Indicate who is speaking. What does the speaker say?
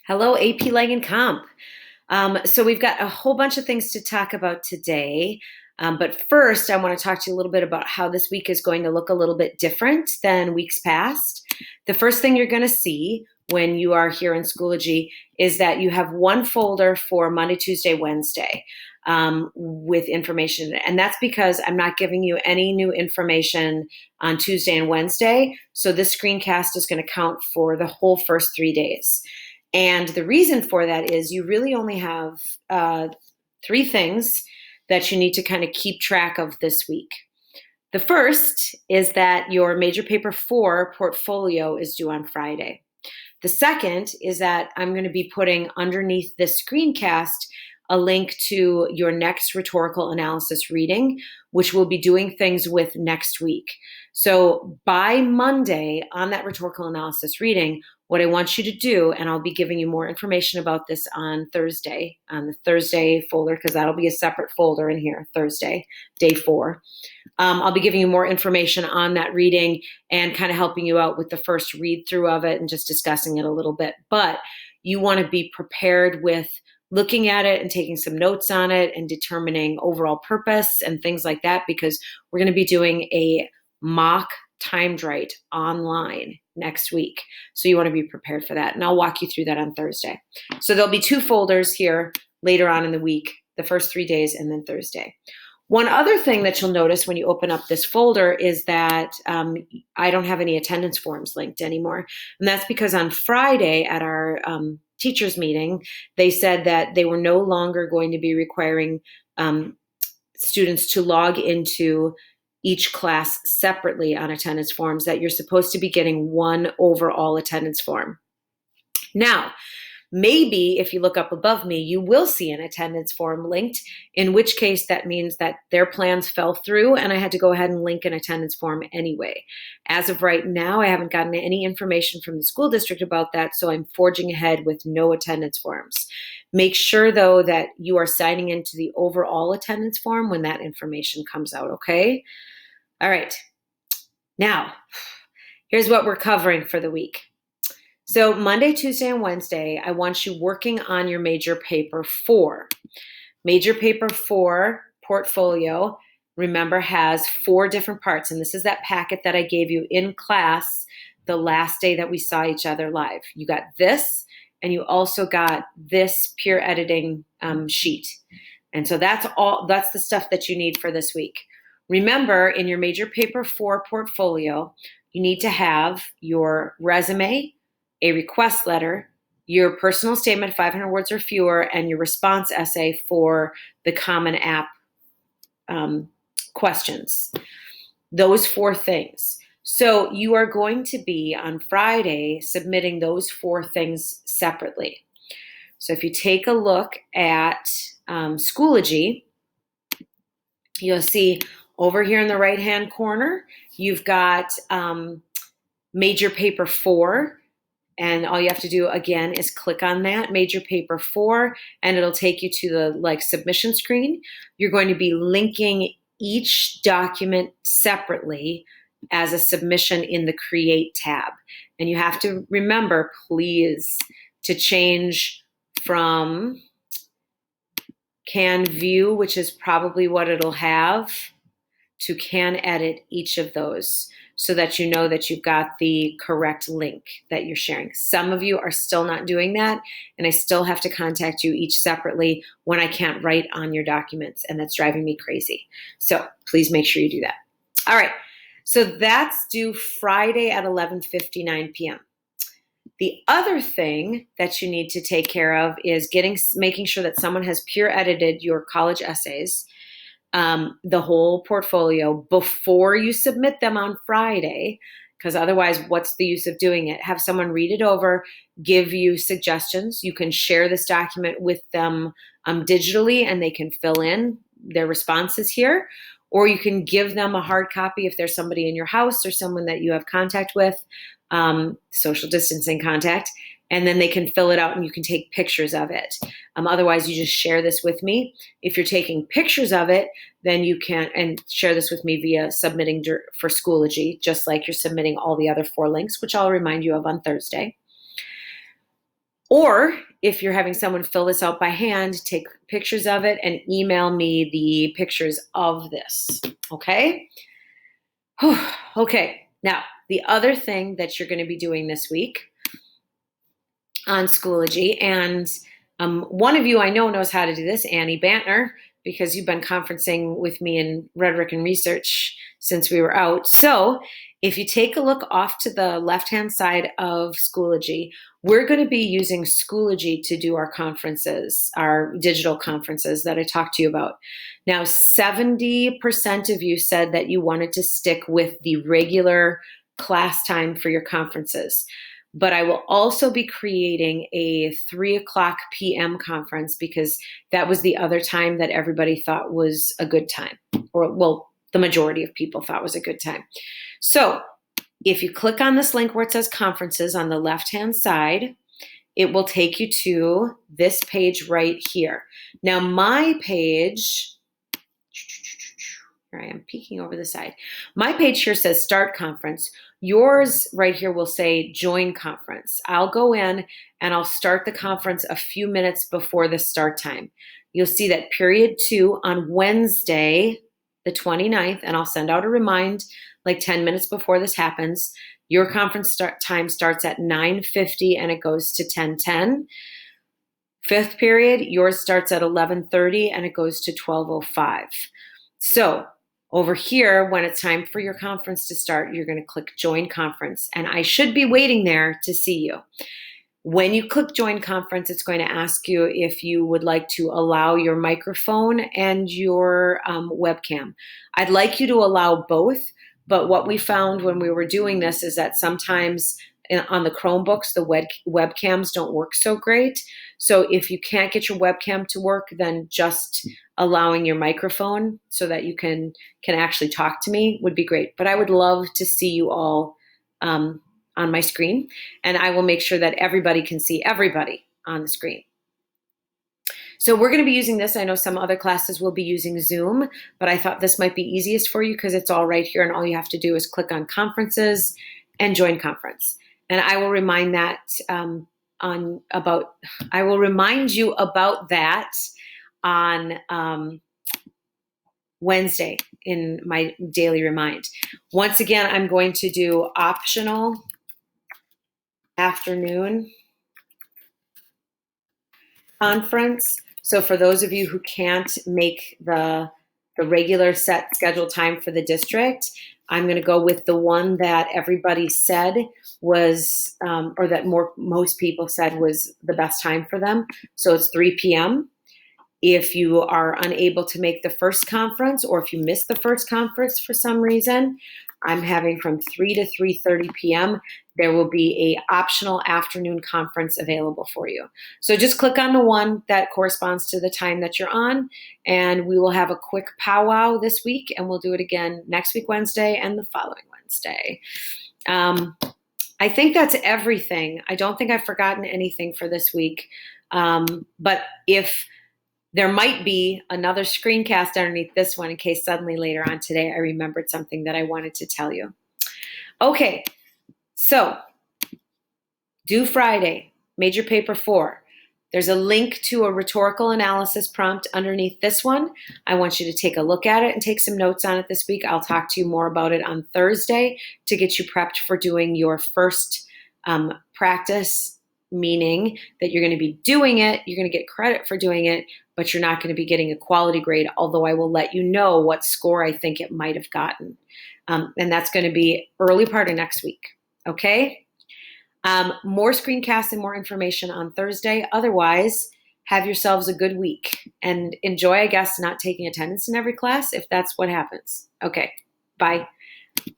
Speaker 1: Hello, AP Lang and Comp. So we've got a whole bunch of things to talk about today. But first, I want to talk to you a little bit about how this week is going to look a little bit different than weeks past. The first thing you're going to see when you are here in Schoology is that you have one folder for Monday, Tuesday, Wednesday with information. And that's because I'm not giving you any new information on Tuesday and Wednesday. So this screencast is going to count for the whole first 3 days. And the reason for that is you really only have three things that you need to kind of keep track of this week. The first is that your Major Paper 4 portfolio is due on Friday. The second is that I'm going to be putting underneath this screencast a link to your next rhetorical analysis reading, which we'll be doing things with next week. So by Monday on that rhetorical analysis reading, what I want you to do, and I'll be giving you more information about this on Thursday, on the Thursday folder, because that'll be a separate folder in here, Thursday, day 4. I'll be giving you more information on that reading and kind of helping you out with the first read through of it and just discussing it a little bit. But you want to be prepared with looking at it and taking some notes on it and determining overall purpose and things like that, because we're going to be doing a mock timed right online next week. So you want to be prepared for that. And I'll walk you through that on Thursday. So there'll be 2 folders here later on in the week, the first 3 days and then Thursday. One other thing that you'll notice when you open up this folder is that I don't have any attendance forms linked anymore. And that's because on Friday at our teachers meeting, they said that they were no longer going to be requiring students to log into each class separately on attendance forms, that you're supposed to be getting one overall attendance form. Now, maybe if you look up above me, you will see an attendance form linked, in which case that means that their plans fell through and I had to go ahead and link an attendance form anyway. As of right now, I haven't gotten any information from the school district about that, so I'm forging ahead with no attendance forms. Make sure, though, that you are signing into the overall attendance form when that information comes out, okay? All right. Now, here's what we're covering for the week. So Monday, Tuesday, and Wednesday, I want you working on your Major Paper 4. Major Paper 4 portfolio, remember, has 4 different parts. And this is that packet that I gave you in class the last day that we saw each other live. You got this, and you also got this peer editing sheet. And so that's the stuff that you need for this week. Remember, in your Major Paper 4 portfolio, you need to have your resume, a request letter, your personal statement, 500 words or fewer, and your response essay for the Common App questions. Those 4 things. So you are going to be on Friday submitting those 4 things separately. So if you take a look at Schoology, you'll see over here in the right-hand corner, you've got Major Paper 4. And all you have to do, again, is click on that, Major Paper 4, and it'll take you to the submission screen. You're going to be linking each document separately as a submission in the Create tab. And you have to remember, please, to change from Can View, which is probably what it'll have, to Can Edit each of those, so that you know that you've got the correct link that you're sharing. Some of you are still not doing that, and I still have to contact you each separately when I can't write on your documents, and that's driving me crazy. So please make sure you do that. All right, so that's due Friday at 11:59 p.m. The other thing that you need to take care of is making sure that someone has peer edited your college essays, the whole portfolio, before you submit them on Friday, because otherwise, what's the use of doing it? Have someone read it over, give you suggestions. You can share this document with them digitally, and they can fill in their responses here. Or you can give them a hard copy if there's somebody in your house or someone that you have contact with, social distancing contact, and then they can fill it out and you can take pictures of it. Otherwise, you just share this with me. If you're taking pictures of it, then you can and share this with me via submitting for Schoology, just like you're submitting all the other 4 links, which I'll remind you of on Thursday. Or if you're having someone fill this out by hand, take pictures of it and email me the pictures of this. Okay? Okay. Now, the other thing that you're going to be doing this week on Schoology, and one of you I know knows how to do this, Annie Bantner, because you've been conferencing with me in Rhetoric and Research since we were out. So if you take a look off to the left-hand side of Schoology, we're going to be using Schoology to do our conferences, our digital conferences that I talked to you about. Now, 70% of you said that you wanted to stick with the regular class time for your conferences. But I will also be creating a 3:00 p.m. conference because that was the other time that everybody thought was a good time, or well, the majority of people thought was a good time. So if you click on this link where it says conferences on the left-hand side, it will take you to this page right here. Now my page, here I am peeking over the side. My page here says start conference. Yours right here will say join conference. I'll go in and I'll start the conference a few minutes before the start time. You'll see that period 2 on Wednesday, the 29th, and I'll send out a remind like 10 minutes before this happens. Your conference time starts at 9:50 and it goes to 10:10. Fifth period, yours starts at 11:30 and it goes to 12:05. So over here, when it's time for your conference to start, you're going to click Join Conference, and I should be waiting there to see you. When you click Join Conference, it's going to ask you if you would like to allow your microphone and your webcam. I'd like you to allow both, but what we found when we were doing this is that sometimes on the Chromebooks, the webcams don't work so great. So if you can't get your webcam to work, then just allowing your microphone so that you can actually talk to me would be great. But I would love to see you all on my screen, and I will make sure that everybody can see everybody on the screen. So we're going to be using this. I know some other classes will be using Zoom, but I thought this might be easiest for you because it's all right here, and all you have to do is click on conferences and join conference. And I will remind I will remind you about that on Wednesday in my daily remind. Once again, I'm going to do optional afternoon conference. So for those of you who can't make the regular set scheduled time for the district, I'm going to go with the one that everybody said was, or that most people said was the best time for them. So it's 3 p.m. If you are unable to make the first conference, or if you missed the first conference for some reason, I'm having from 3 to 3:30 p.m. There will be a optional afternoon conference available for you. So just click on the one that corresponds to the time that you're on, and we will have a quick powwow this week, and we'll do it again next week, Wednesday, and the following Wednesday. I think that's everything. I don't think I've forgotten anything for this week. But if there might be another screencast underneath this one in case suddenly later on today I remembered something that I wanted to tell you. Okay, so due Friday, major paper 4. There's a link to a rhetorical analysis prompt underneath this one. I want you to take a look at it and take some notes on it this week. I'll talk to you more about it on Thursday to get you prepped for doing your first practice, meaning that you're going to be doing it, you're going to get credit for doing it, but you're not going to be getting a quality grade, although I will let you know what score I think it might have gotten. And that's going to be early part of next week, okay? More screencasts and more information on Thursday. Otherwise, have yourselves a good week and enjoy, I guess, not taking attendance in every class if that's what happens. Okay, bye.